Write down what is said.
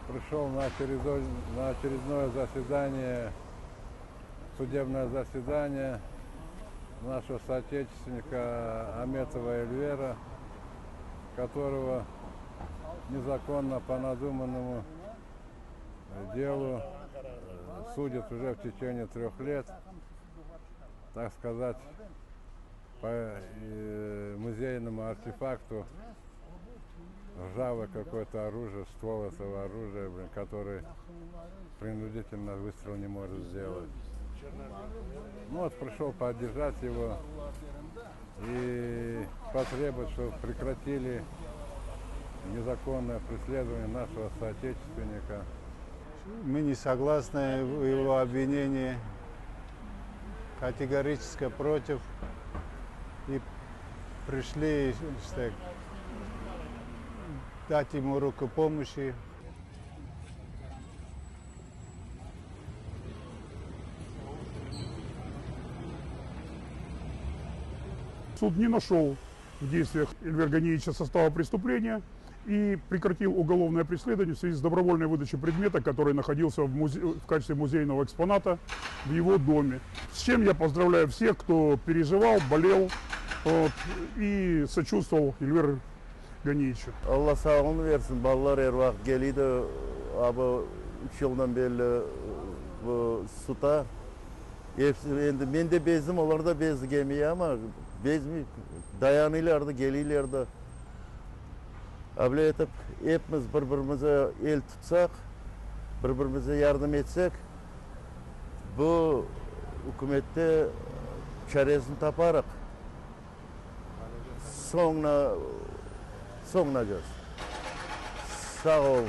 пришел на очередное заседание, судебное заседание нашего соотечественника Аметова Эльвера, которого незаконно по надуманному делу судят уже в течение 3 лет, так сказать, по музейному артефакту ржавое какое-то оружие, ствол этого оружия, который принудительно выстрел не может сделать. Ну вот пришел поддержать его и потребовать, чтобы прекратили незаконное преследование нашего соотечественника. Мы не согласны в его обвинении, категорически против, и пришли дать ему руку помощи. Суд не нашел в действиях Эльвера Ганиевича состава преступления и прекратил уголовное преследование в связи с добровольной выдачей предмета, который находился в качестве музейного экспоната в его доме. С чем я поздравляю всех, кто переживал, болел и сочувствовал Эльверу Ганиевичу. Allah sağlığını versin. Ballar her vakit geliydi. Abi 3 yıldan beri bu suda. Ben de bezdim, onlar da bezdi gemiye ama bezmi dayanıyorlardı, geliyorlardı. Öyle etip hepimiz birbirimize el tutsak, birbirimize yardım etsek, bu hükümette çaresini taparak sonuna göz. Sağ olun.